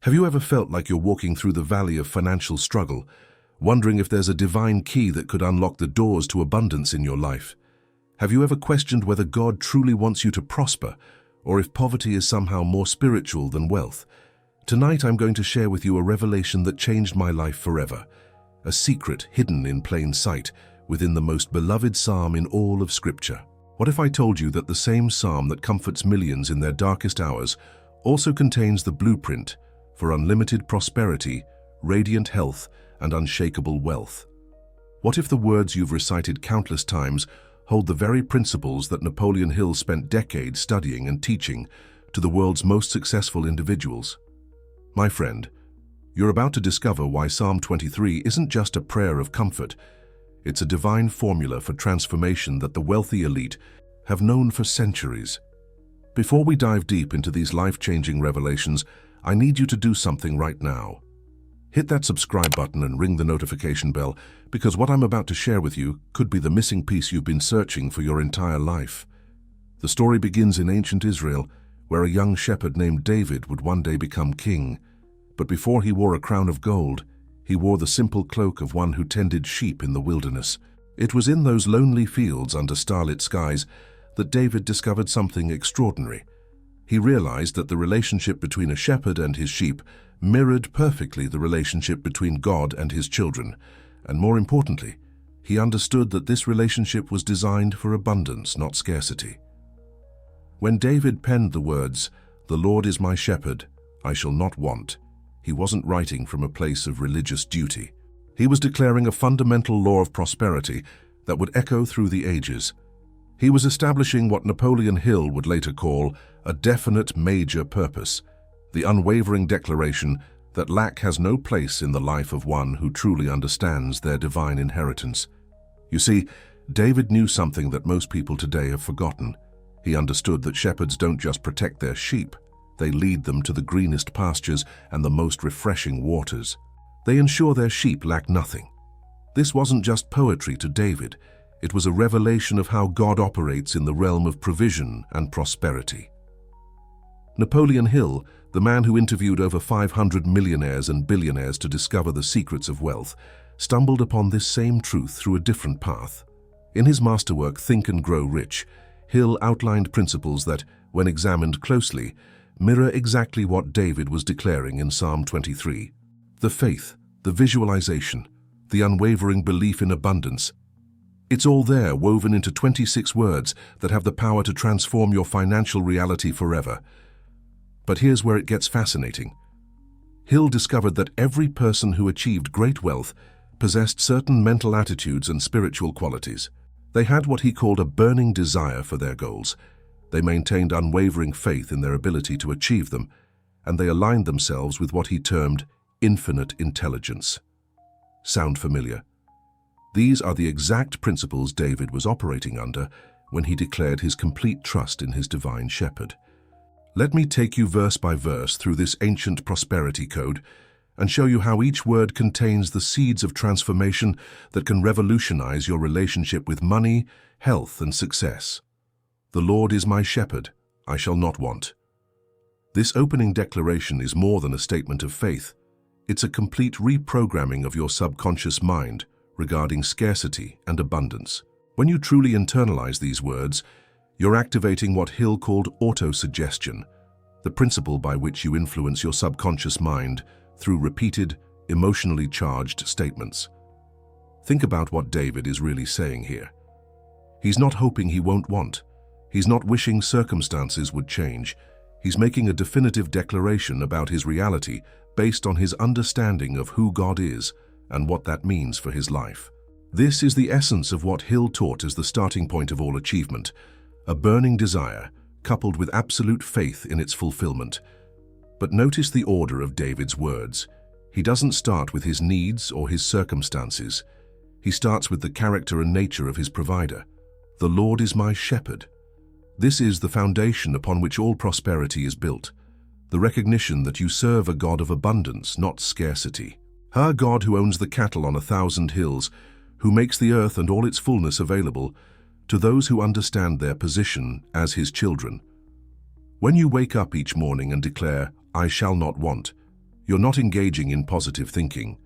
Have you ever felt like you're walking through the valley of financial struggle, wondering if there's a divine key that could unlock the doors to abundance in your life? Have you ever questioned whether God truly wants you to prosper, or if poverty is somehow more spiritual than wealth? Tonight I'm going to share with you a revelation that changed my life forever, a secret hidden in plain sight within the most beloved psalm in all of Scripture. What if I told you that the same psalm that comforts millions in their darkest hours also contains the blueprint for unlimited prosperity, radiant health, and unshakable wealth? What if the words you've recited countless times hold the very principles that Napoleon Hill spent decades studying and teaching to the world's most successful individuals? My friend, you're about to discover why Psalm 23 isn't just a prayer of comfort. It's a divine formula for transformation that the wealthy elite have known for centuries. Before we dive deep into these life-changing revelations, I need you to do something right now. Hit that subscribe button and ring the notification bell, because what I'm about to share with you could be the missing piece you've been searching for your entire life. The story begins in ancient Israel, where a young shepherd named David would one day become king. But before he wore a crown of gold, he wore the simple cloak of one who tended sheep in the wilderness. It was in those lonely fields under starlit skies that David discovered something extraordinary. He realized that the relationship between a shepherd and his sheep mirrored perfectly the relationship between God and his children, and more importantly, he understood that this relationship was designed for abundance, not scarcity. When David penned the words, "The Lord is my shepherd, I shall not want," he wasn't writing from a place of religious duty. He was declaring a fundamental law of prosperity that would echo through the ages. He was establishing what Napoleon Hill would later call a definite major purpose, the unwavering declaration that lack has no place in the life of one who truly understands their divine inheritance. You see, David knew something that most people today have forgotten. He understood that shepherds don't just protect their sheep, they lead them to the greenest pastures and the most refreshing waters. They ensure their sheep lack nothing. This wasn't just poetry to David, it was a revelation of how God operates in the realm of provision and prosperity. Napoleon Hill, the man who interviewed over 500 millionaires and billionaires to discover the secrets of wealth, stumbled upon this same truth through a different path. In his masterwork, Think and Grow Rich, Hill outlined principles that, when examined closely, mirror exactly what David was declaring in Psalm 23. The faith, the visualization, the unwavering belief in abundance. It's all there, woven into 26 words that have the power to transform your financial reality forever. But here's where it gets fascinating. Hill discovered that every person who achieved great wealth possessed certain mental attitudes and spiritual qualities. They had what he called a burning desire for their goals. They maintained unwavering faith in their ability to achieve them, and they aligned themselves with what he termed infinite intelligence. Sound familiar? These are the exact principles David was operating under when he declared his complete trust in his divine shepherd. Let me take you verse by verse through this ancient prosperity code and show you how each word contains the seeds of transformation that can revolutionize your relationship with money, health, and success. The Lord is my shepherd, I shall not want. This opening declaration is more than a statement of faith. It's a complete reprogramming of your subconscious mind regarding scarcity and abundance. When you truly internalize these words, you're activating what Hill called auto-suggestion, the principle by which you influence your subconscious mind through repeated, emotionally charged statements. Think about what David is really saying here. He's not hoping he won't want. He's not wishing circumstances would change. He's making a definitive declaration about his reality based on his understanding of who God is and what that means for his life. This is the essence of what Hill taught as the starting point of all achievement, a burning desire coupled with absolute faith in its fulfillment. But notice the order of David's words. He doesn't start with his needs or his circumstances. He starts with the character and nature of his provider. The Lord is my shepherd. This is the foundation upon which all prosperity is built, the recognition that you serve a God of abundance, not scarcity. Her God who owns the cattle on 1,000 hills, who makes the earth and all its fullness available to those who understand their position as his children. When you wake up each morning and declare, "I shall not want," You're not engaging in positive thinking.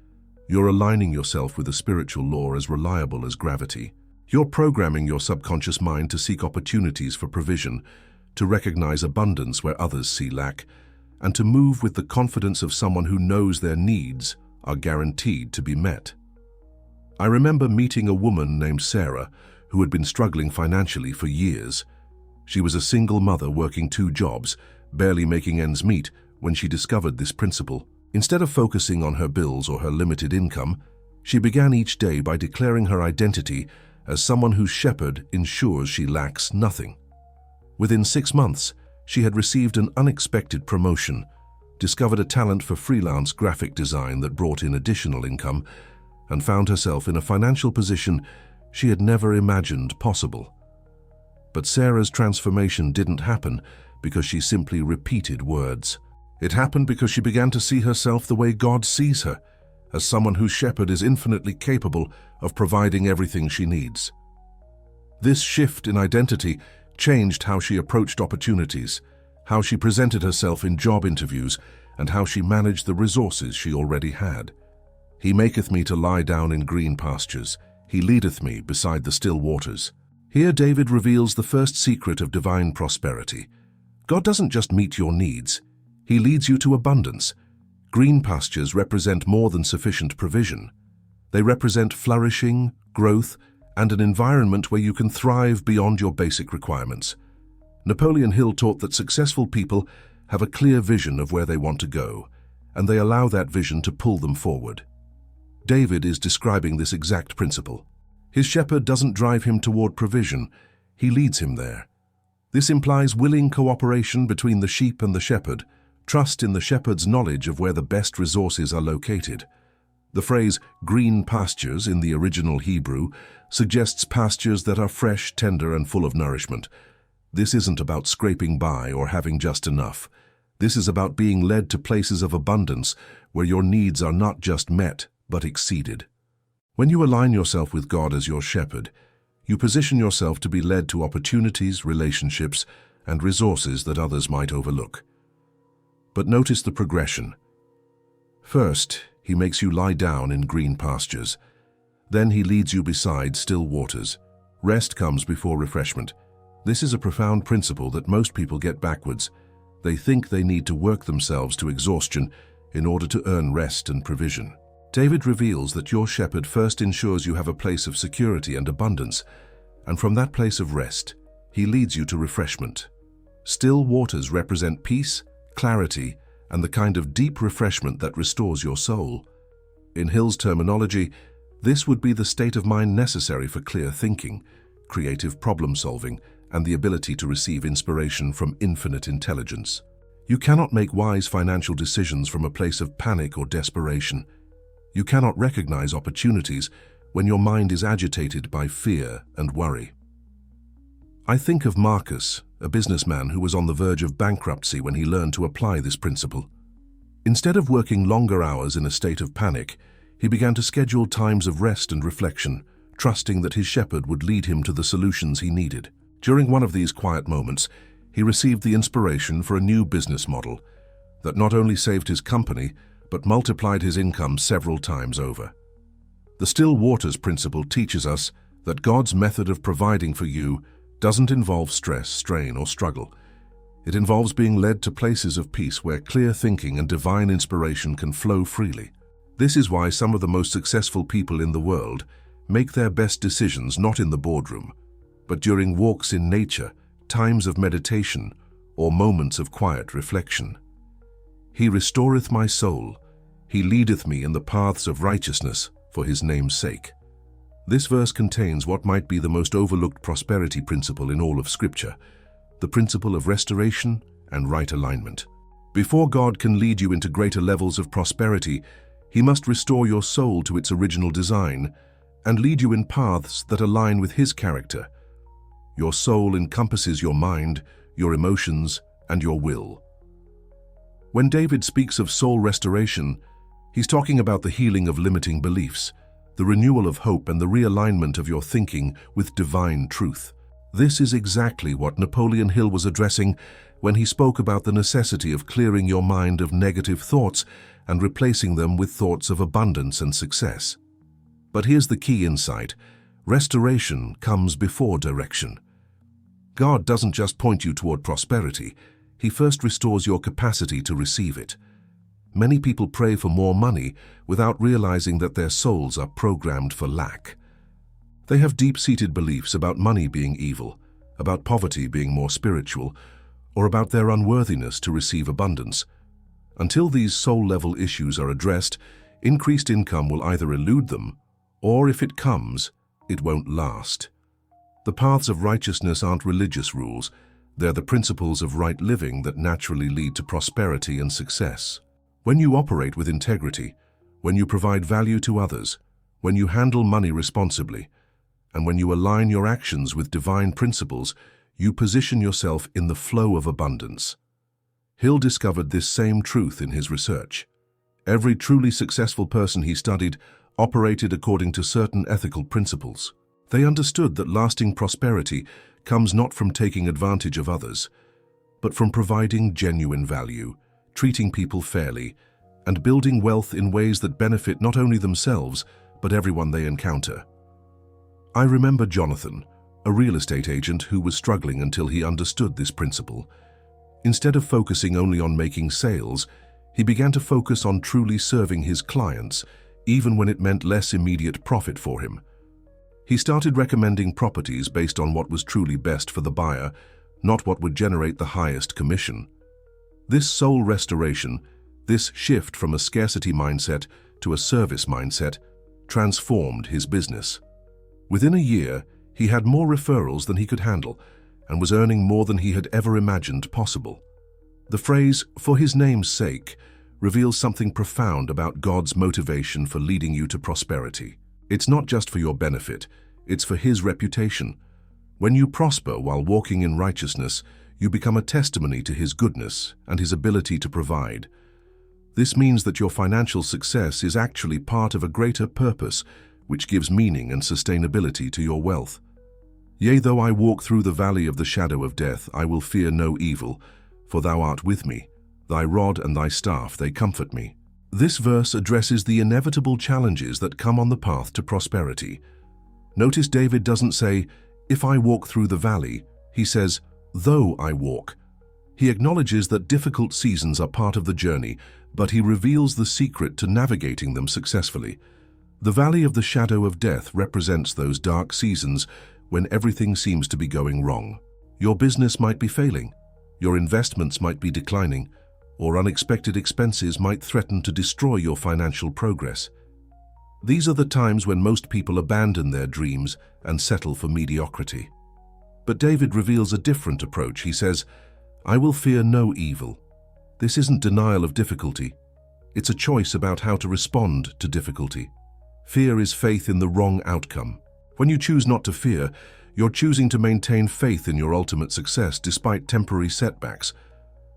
You're aligning yourself with a spiritual law as reliable as gravity. You're programming your subconscious mind to seek opportunities for provision, to recognize abundance where others see lack, and to move with the confidence of someone who knows their needs are guaranteed to be met. I remember meeting a woman named Sarah who had been struggling financially for years. She was a single mother working 2 jobs, barely making ends meet when she discovered this principle. Instead of focusing on her bills or her limited income, she began each day by declaring her identity as someone whose shepherd ensures she lacks nothing. Within 6 months, she had received an unexpected promotion, discovered a talent for freelance graphic design that brought in additional income, and found herself in a financial position she had never imagined possible. But Sarah's transformation didn't happen because she simply repeated words. It happened because she began to see herself the way God sees her, as someone whose shepherd is infinitely capable of providing everything she needs. This shift in identity changed how she approached opportunities, how she presented herself in job interviews, and how she managed the resources she already had. He maketh me to lie down in green pastures. He leadeth me beside the still waters. Here David reveals the first secret of divine prosperity. God doesn't just meet your needs. He leads you to abundance. Green pastures represent more than sufficient provision. They represent flourishing, growth, and an environment where you can thrive beyond your basic requirements. Napoleon Hill taught that successful people have a clear vision of where they want to go, and they allow that vision to pull them forward. David is describing this exact principle. His shepherd doesn't drive him toward provision, he leads him there. This implies willing cooperation between the sheep and the shepherd, trust in the shepherd's knowledge of where the best resources are located. The phrase green pastures in the original Hebrew suggests pastures that are fresh, tender, and full of nourishment. This isn't about scraping by or having just enough. This is about being led to places of abundance where your needs are not just met, but exceeded. When you align yourself with God as your shepherd, you position yourself to be led to opportunities, relationships, and resources that others might overlook. But notice the progression. First, he makes you lie down in green pastures. Then he leads you beside still waters. Rest comes before refreshment. This is a profound principle that most people get backwards. They think they need to work themselves to exhaustion in order to earn rest and provision. David reveals that your shepherd first ensures you have a place of security and abundance, and from that place of rest, he leads you to refreshment. Still waters represent peace, clarity, and the kind of deep refreshment that restores your soul. In Hill's terminology, this would be the state of mind necessary for clear thinking, creative problem-solving, and the ability to receive inspiration from infinite intelligence. You cannot make wise financial decisions from a place of panic or desperation. You cannot recognize opportunities when your mind is agitated by fear and worry. I think of Marcus, a businessman who was on the verge of bankruptcy when he learned to apply this principle. Instead of working longer hours in a state of panic, he began to schedule times of rest and reflection, trusting that his shepherd would lead him to the solutions he needed. During one of these quiet moments, he received the inspiration for a new business model that not only saved his company, but multiplied his income several times over. The still waters principle teaches us that God's method of providing for you doesn't involve stress, strain, or struggle. It involves being led to places of peace where clear thinking and divine inspiration can flow freely. This is why some of the most successful people in the world make their best decisions not in the boardroom, but during walks in nature, times of meditation, or moments of quiet reflection. He restoreth my soul. He leadeth me in the paths of righteousness for his name's sake. This verse contains what might be the most overlooked prosperity principle in all of Scripture, the principle of restoration and right alignment. Before God can lead you into greater levels of prosperity, he must restore your soul to its original design and lead you in paths that align with his character. Your soul encompasses your mind, your emotions, and your will. When David speaks of soul restoration, he's talking about the healing of limiting beliefs, the renewal of hope, and the realignment of your thinking with divine truth. This is exactly what Napoleon Hill was addressing when he spoke about the necessity of clearing your mind of negative thoughts and replacing them with thoughts of abundance and success. But here's the key insight: restoration comes before direction. God doesn't just point you toward prosperity, He first restores your capacity to receive it. Many people pray for more money without realizing that their souls are programmed for lack. They have deep-seated beliefs about money being evil, about poverty being more spiritual, or about their unworthiness to receive abundance. Until these soul-level issues are addressed, increased income will either elude them, or if it comes, it won't last. The paths of righteousness aren't religious rules, they're the principles of right living that naturally lead to prosperity and success. When you operate with integrity, when you provide value to others, when you handle money responsibly, and when you align your actions with divine principles, you position yourself in the flow of abundance. Hill discovered this same truth in his research. Every truly successful person he studied operated according to certain ethical principles. They understood that lasting prosperity comes not from taking advantage of others, but from providing genuine value, treating people fairly, and building wealth in ways that benefit not only themselves, but everyone they encounter. I remember Jonathan, a real estate agent who was struggling until he understood this principle. Instead of focusing only on making sales, he began to focus on truly serving his clients, even when it meant less immediate profit for him. He started recommending properties based on what was truly best for the buyer, not what would generate the highest commission. This soul restoration, this shift from a scarcity mindset to a service mindset, transformed his business. Within a year, he had more referrals than he could handle and was earning more than he had ever imagined possible. The phrase, "for his name's sake," reveals something profound about God's motivation for leading you to prosperity. It's not just for your benefit, it's for His reputation. When you prosper while walking in righteousness, you become a testimony to His goodness and His ability to provide. This means that your financial success is actually part of a greater purpose, which gives meaning and sustainability to your wealth. Yea, though I walk through the valley of the shadow of death, I will fear no evil, for thou art with me. Thy rod and thy staff, they comfort me. This verse addresses the inevitable challenges that come on the path to prosperity. Notice David doesn't say, "If I walk through the valley," he says, "Though I walk." He acknowledges that difficult seasons are part of the journey, but he reveals the secret to navigating them successfully. The valley of the shadow of death represents those dark seasons when everything seems to be going wrong. Your business might be failing, your investments might be declining, or unexpected expenses might threaten to destroy your financial progress. These are the times when most people abandon their dreams and settle for mediocrity. But David reveals a different approach. He says, "I will fear no evil." This isn't denial of difficulty. It's a choice about how to respond to difficulty. Fear is faith in the wrong outcome. When you choose not to fear, you're choosing to maintain faith in your ultimate success despite temporary setbacks.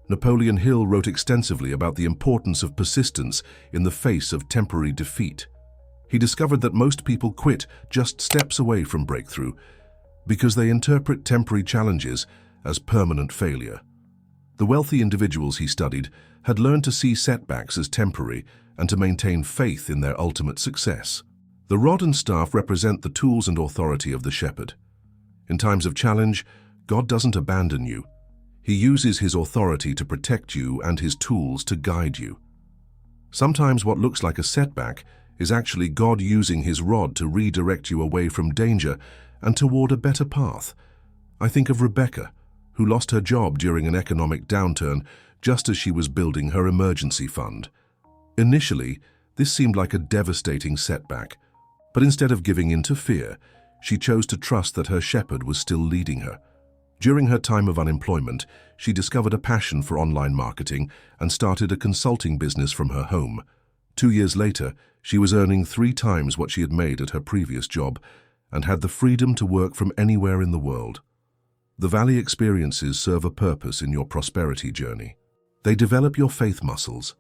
Napoleon Hill wrote extensively about the importance of persistence in the face of temporary defeat. He discovered that most people quit just steps away from breakthrough because they interpret temporary challenges as permanent failure. The wealthy individuals he studied had learned to see setbacks as temporary and to maintain faith in their ultimate success. The rod and staff represent the tools and authority of the shepherd. In times of challenge, God doesn't abandon you. He uses His authority to protect you and His tools to guide you. Sometimes what looks like a setback is actually God using His rod to redirect you away from danger and toward a better path. I think of Rebecca, who lost her job during an economic downturn just as she was building her emergency fund. Initially, this seemed like a devastating setback, but instead of giving in to fear, she chose to trust that her shepherd was still leading her. During her time of unemployment, she discovered a passion for online marketing and started a consulting business from her home. 2 years later, she was earning 3 times what she had made at her previous job and had the freedom to work from anywhere in the world. The valley experiences serve a purpose in your prosperity journey. They develop your faith muscles.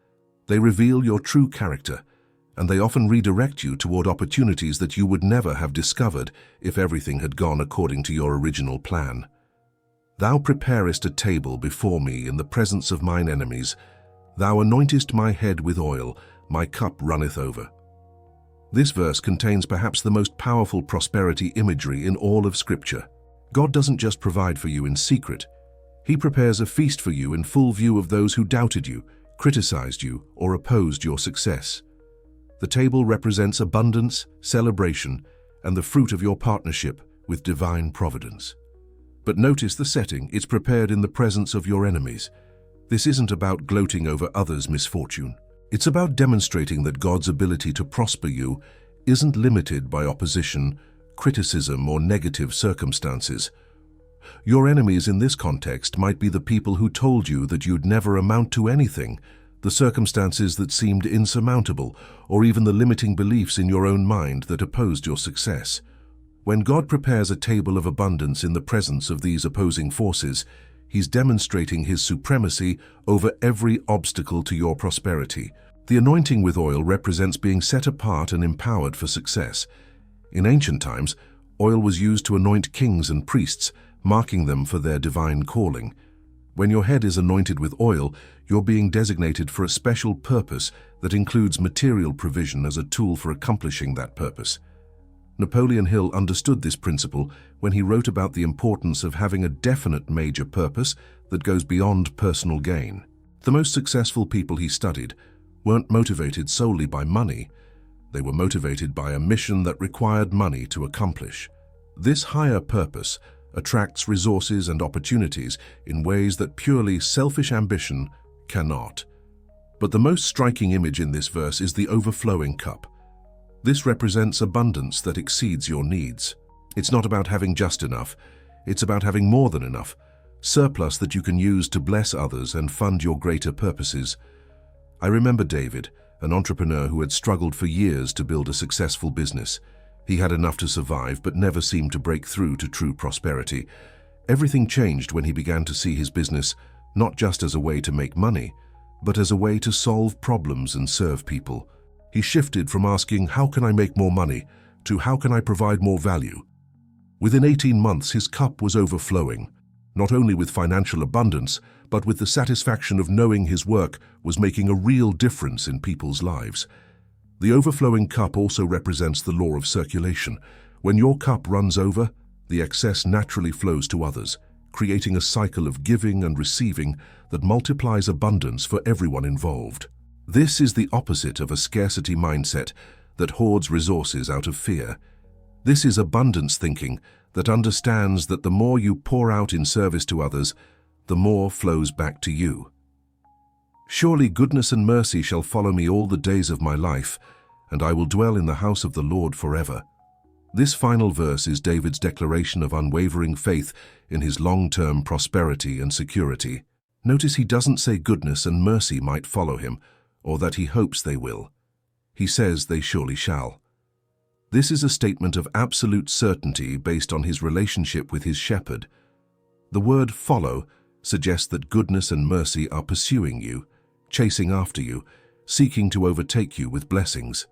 They reveal your true character and they often redirect you toward opportunities that you would never have discovered if everything had gone according to your original plan. Thou preparest a table before me in the presence of mine enemies. Thou anointest my head with oil, my cup runneth over. This verse contains perhaps the most powerful prosperity imagery in all of Scripture. God doesn't just provide for you in secret. He prepares a feast for you in full view of those who doubted you, criticized you, or opposed your success. The table represents abundance, celebration, and the fruit of your partnership with divine providence. But notice the setting. It's prepared in the presence of your enemies. This isn't about gloating over others' misfortune. It's about demonstrating that God's ability to prosper you isn't limited by opposition, criticism, or negative circumstances. Your enemies in this context might be the people who told you that you'd never amount to anything, the circumstances that seemed insurmountable, or even the limiting beliefs in your own mind that opposed your success. When God prepares a table of abundance in the presence of these opposing forces, He's demonstrating His supremacy over every obstacle to your prosperity. The anointing with oil represents being set apart and empowered for success. In ancient times, oil was used to anoint kings and priests, marking them for their divine calling. When your head is anointed with oil, you're being designated for a special purpose that includes material provision as a tool for accomplishing that purpose. Napoleon Hill understood this principle when he wrote about the importance of having a definite major purpose that goes beyond personal gain. The most successful people he studied weren't motivated solely by money. They were motivated by a mission that required money to accomplish. This higher purpose attracts resources and opportunities in ways that purely selfish ambition cannot. But the most striking image in this verse is the overflowing cup. This represents abundance that exceeds your needs. It's not about having just enough. It's about having more than enough, surplus that you can use to bless others and fund your greater purposes. I remember David, an entrepreneur who had struggled for years to build a successful business. He had enough to survive but never seemed to break through to true prosperity. Everything changed when he began to see his business not just as a way to make money, but as a way to solve problems and serve people. He shifted from asking, "How can I make more money?" to "How can I provide more value?" Within 18 months, his cup was overflowing, not only with financial abundance, but with the satisfaction of knowing his work was making a real difference in people's lives. The overflowing cup also represents the law of circulation. When your cup runs over, the excess naturally flows to others, creating a cycle of giving and receiving that multiplies abundance for everyone involved. This is the opposite of a scarcity mindset that hoards resources out of fear. This is abundance thinking that understands that the more you pour out in service to others, the more flows back to you. Surely goodness and mercy shall follow me all the days of my life, and I will dwell in the house of the Lord forever. This final verse is David's declaration of unwavering faith in his long-term prosperity and security. Notice he doesn't say goodness and mercy might follow him, or that he hopes they will. He says they surely shall. This is a statement of absolute certainty based on his relationship with his shepherd. The word follow suggests that goodness and mercy are pursuing you, chasing after you, seeking to overtake you with blessings.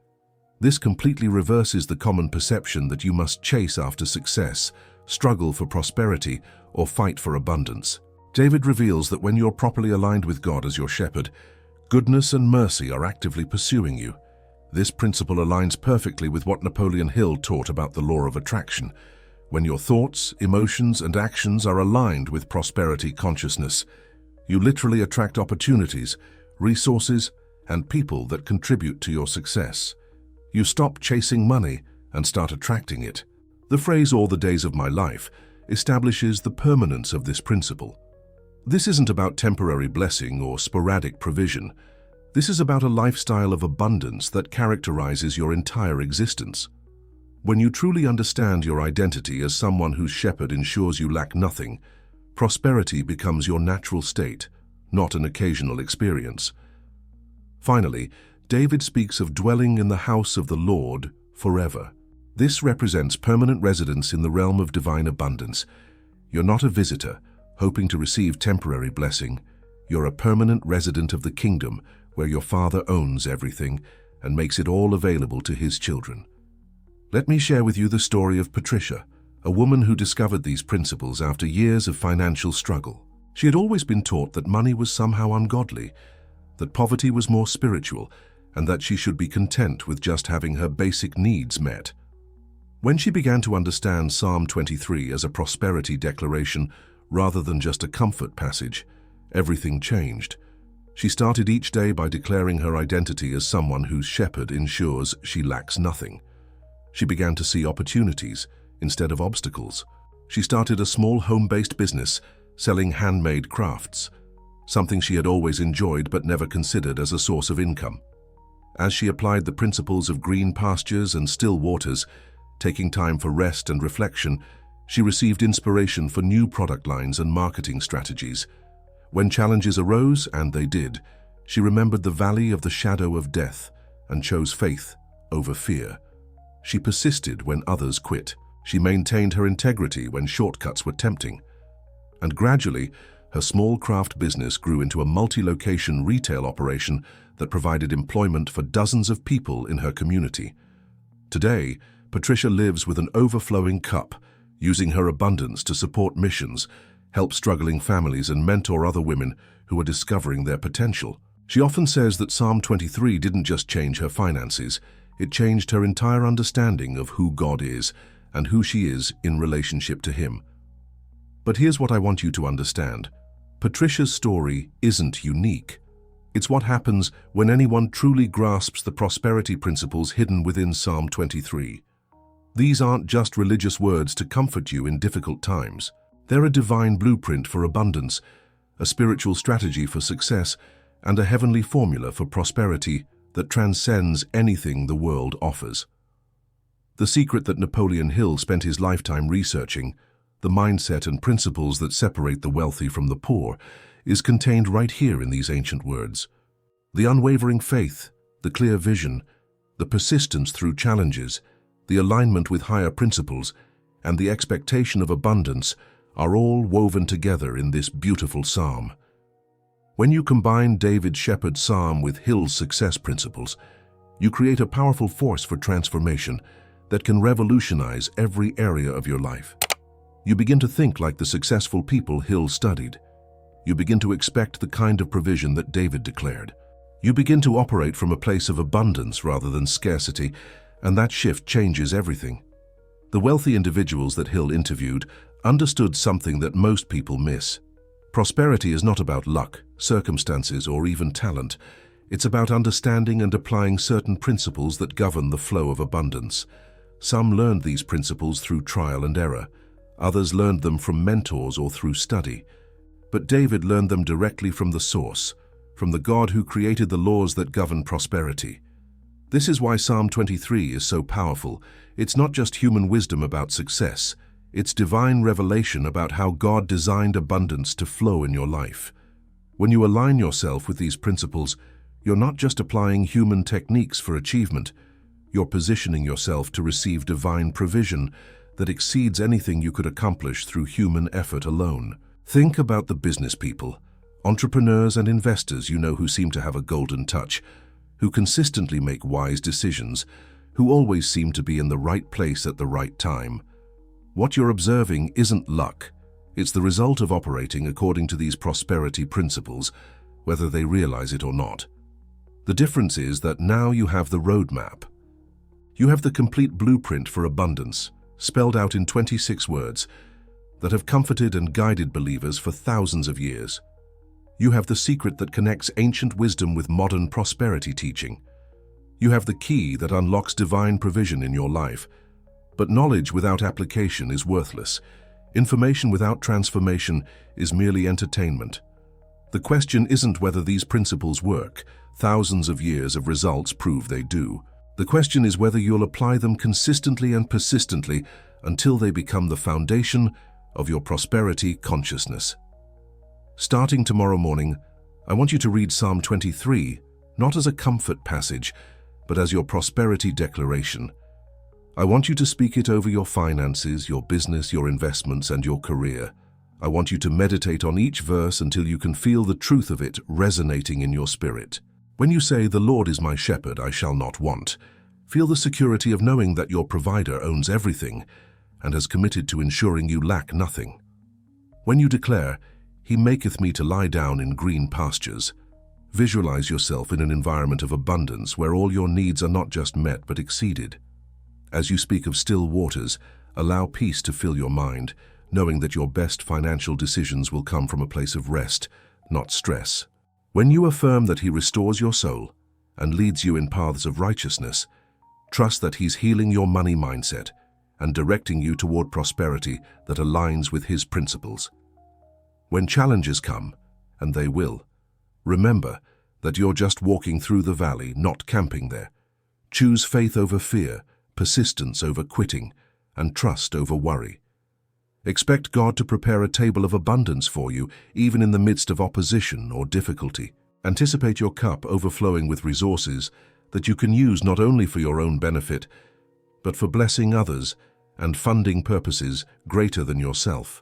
This completely reverses the common perception that you must chase after success, struggle for prosperity, or fight for abundance. David reveals that when you're properly aligned with God as your shepherd, goodness and mercy are actively pursuing you. This principle aligns perfectly with what Napoleon Hill taught about the law of attraction. When your thoughts, emotions, and actions are aligned with prosperity consciousness, you literally attract opportunities, resources, and people that contribute to your success. You stop chasing money and start attracting it. The phrase "all the days of my life" establishes the permanence of this principle. This isn't about temporary blessing or sporadic provision. This is about a lifestyle of abundance that characterizes your entire existence. When you truly understand your identity as someone whose shepherd ensures you lack nothing, prosperity becomes your natural state, not an occasional experience. Finally, David speaks of dwelling in the house of the Lord forever. This represents permanent residence in the realm of divine abundance. You're not a visitor, hoping to receive temporary blessing. You're a permanent resident of the kingdom, where your Father owns everything, and makes it all available to his children. Let me share with you the story of Patricia, a woman who discovered these principles after years of financial struggle. She had always been taught that money was somehow ungodly, that poverty was more spiritual, and that she should be content with just having her basic needs met. When she began to understand Psalm 23 as a prosperity declaration rather than just a comfort passage, everything changed. She started each day by declaring her identity as someone whose shepherd ensures she lacks nothing. She began to see opportunities instead of obstacles. She started a small home-based business selling handmade crafts, something she had always enjoyed but never considered as a source of income. As she applied the principles of green pastures and still waters, taking time for rest and reflection, she received inspiration for new product lines and marketing strategies. When challenges arose, and they did, she remembered the valley of the shadow of death and chose faith over fear. She persisted when others quit. She maintained her integrity when shortcuts were tempting. And gradually, her small craft business grew into a multi-location retail operation that provided employment for dozens of people in her community. Today, Patricia lives with an overflowing cup, using her abundance to support missions, help struggling families, and mentor other women who are discovering their potential. She often says that Psalm 23 didn't just change her finances, it changed her entire understanding of who God is and who she is in relationship to Him. But here's what I want you to understand. Patricia's story isn't unique. It's what happens when anyone truly grasps the prosperity principles hidden within Psalm 23. These aren't just religious words to comfort you in difficult times. They're a divine blueprint for abundance, a spiritual strategy for success, and a heavenly formula for prosperity that transcends anything the world offers. The secret that Napoleon Hill spent his lifetime researching, the mindset and principles that separate the wealthy from the poor, is contained right here in these ancient words. The unwavering faith, the clear vision, the persistence through challenges, the alignment with higher principles, and the expectation of abundance are all woven together in this beautiful psalm. When you combine David Shepherd's psalm with Hill's success principles, you create a powerful force for transformation that can revolutionize every area of your life. You begin to think like the successful people Hill studied. You begin to expect the kind of provision that David declared. You begin to operate from a place of abundance rather than scarcity, and that shift changes everything. The wealthy individuals that Hill interviewed understood something that most people miss. Prosperity is not about luck, circumstances, or even talent. It's about understanding and applying certain principles that govern the flow of abundance. Some learned these principles through trial and error. Others learned them from mentors or through study. But David learned them directly from the source, from the God who created the laws that govern prosperity. This is why Psalm 23 is so powerful. It's not just human wisdom about success. It's divine revelation about how God designed abundance to flow in your life. When you align yourself with these principles, you're not just applying human techniques for achievement. You're positioning yourself to receive divine provision that exceeds anything you could accomplish through human effort alone. Think about the business people, entrepreneurs and investors you know who seem to have a golden touch, who consistently make wise decisions, who always seem to be in the right place at the right time. What you're observing isn't luck. It's the result of operating according to these prosperity principles, whether they realize it or not. The difference is that now you have the roadmap. You have the complete blueprint for abundance, spelled out in 26 words, that have comforted and guided believers for thousands of years. You have the secret that connects ancient wisdom with modern prosperity teaching. You have the key that unlocks divine provision in your life. But knowledge without application is worthless. Information without transformation is merely entertainment. The question isn't whether these principles work. Thousands of years of results prove they do. The question is whether you'll apply them consistently and persistently until they become the foundation of your prosperity consciousness. Starting tomorrow morning, I want you to read Psalm 23, not as a comfort passage, but as your prosperity declaration. I want you to speak it over your finances, your business, your investments, and your career. I want you to meditate on each verse until you can feel the truth of it resonating in your spirit. When you say, "The Lord is my shepherd, I shall not want," feel the security of knowing that your provider owns everything and has committed to ensuring you lack nothing. When you declare, "He maketh me to lie down in green pastures," visualize yourself in an environment of abundance where all your needs are not just met but exceeded. As you speak of still waters, allow peace to fill your mind, knowing that your best financial decisions will come from a place of rest, not stress. When you affirm that He restores your soul and leads you in paths of righteousness, trust that He's healing your money mindset and directing you toward prosperity that aligns with His principles. When challenges come, and they will, remember that you're just walking through the valley, not camping there. Choose faith over fear, persistence over quitting, and trust over worry. Expect God to prepare a table of abundance for you, even in the midst of opposition or difficulty. Anticipate your cup overflowing with resources that you can use not only for your own benefit, but for blessing others and funding purposes greater than yourself.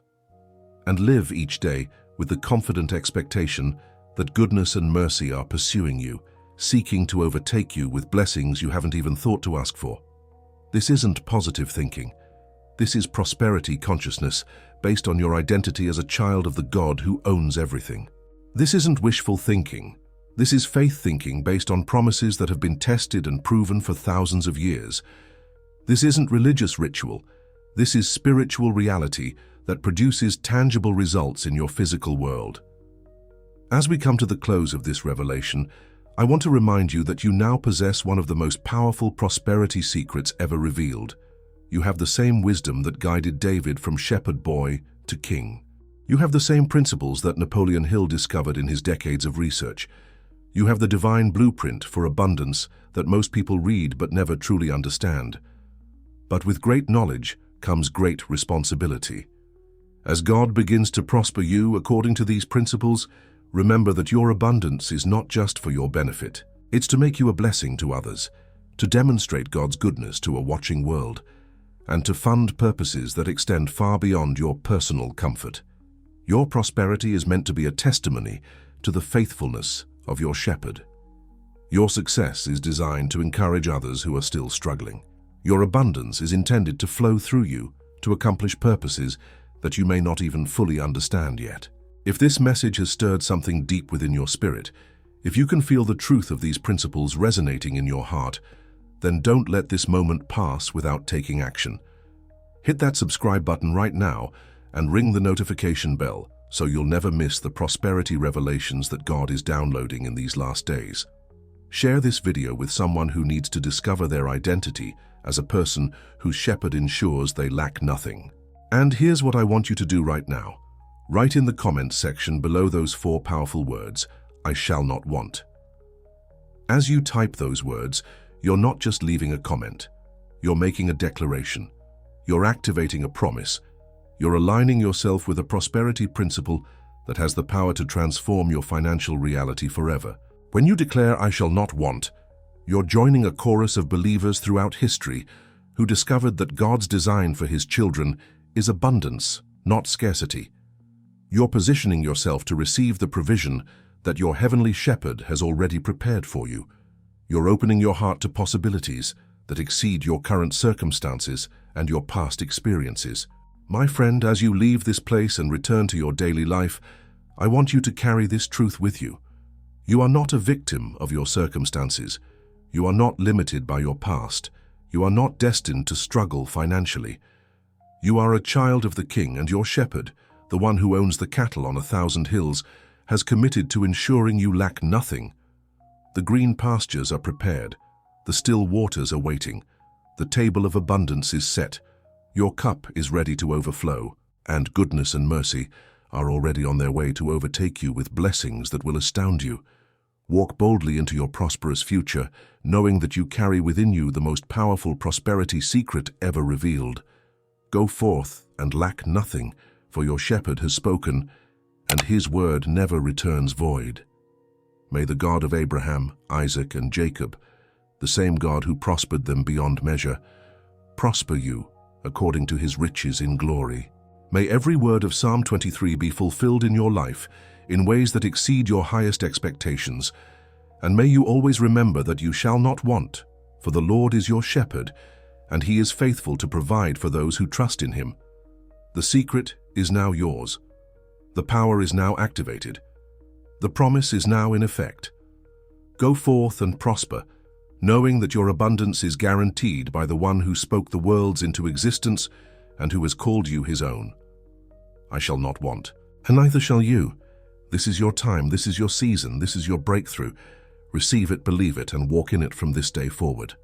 And live each day with the confident expectation that goodness and mercy are pursuing you, seeking to overtake you with blessings you haven't even thought to ask for. This isn't positive thinking. This is prosperity consciousness based on your identity as a child of the God who owns everything. This isn't wishful thinking. This is faith thinking based on promises that have been tested and proven for thousands of years. This isn't religious ritual. This is spiritual reality that produces tangible results in your physical world. As we come to the close of this revelation, I want to remind you that you now possess one of the most powerful prosperity secrets ever revealed. You have the same wisdom that guided David from shepherd boy to king. You have the same principles that Napoleon Hill discovered in his decades of research. You have the divine blueprint for abundance that most people read but never truly understand. But with great knowledge comes great responsibility. As God begins to prosper you according to these principles, remember that your abundance is not just for your benefit. It's to make you a blessing to others, to demonstrate God's goodness to a watching world, and to fund purposes that extend far beyond your personal comfort. Your prosperity is meant to be a testimony to the faithfulness of your shepherd. Your success is designed to encourage others who are still struggling. Your abundance is intended to flow through you to accomplish purposes that you may not even fully understand yet. If this message has stirred something deep within your spirit, if you can feel the truth of these principles resonating in your heart, then don't let this moment pass without taking action. Hit that subscribe button right now and ring the notification bell so you'll never miss the prosperity revelations that God is downloading in these last days. Share this video with someone who needs to discover their identity as a person whose shepherd ensures they lack nothing. And here's what I want you to do right now. Write in the comments section below those 4 powerful words, "I shall not want." As you type those words, you're not just leaving a comment. You're making a declaration. You're activating a promise. You're aligning yourself with a prosperity principle that has the power to transform your financial reality forever. When you declare, "I shall not want," you're joining a chorus of believers throughout history who discovered that God's design for His children is abundance, not scarcity. You're positioning yourself to receive the provision that your heavenly shepherd has already prepared for you. You're opening your heart to possibilities that exceed your current circumstances and your past experiences. My friend, as you leave this place and return to your daily life, I want you to carry this truth with you. You are not a victim of your circumstances. You are not limited by your past. You are not destined to struggle financially. You are a child of the King, and your shepherd, the one who owns the cattle on 1,000 hills, has committed to ensuring you lack nothing. The green pastures are prepared. The still waters are waiting. The table of abundance is set. Your cup is ready to overflow, and goodness and mercy are already on their way to overtake you with blessings that will astound you. Walk boldly into your prosperous future, knowing that you carry within you the most powerful prosperity secret ever revealed. Go forth and lack nothing, for your shepherd has spoken, and his word never returns void. May the God of Abraham, Isaac, and Jacob, the same God who prospered them beyond measure, prosper you according to his riches in glory. May every word of Psalm 23 be fulfilled in your life in ways that exceed your highest expectations, And may you always remember that you shall not want, for the Lord is your shepherd, and he is faithful to provide for those who trust in him. The secret is now yours. The power is now activated. The promise is now in effect. Go forth and prosper, knowing that your abundance is guaranteed by the one who spoke the worlds into existence and who has called you his own. I shall not want, and neither shall you. This is your time, this is your season, this is your breakthrough. Receive it, believe it, and walk in it from this day forward.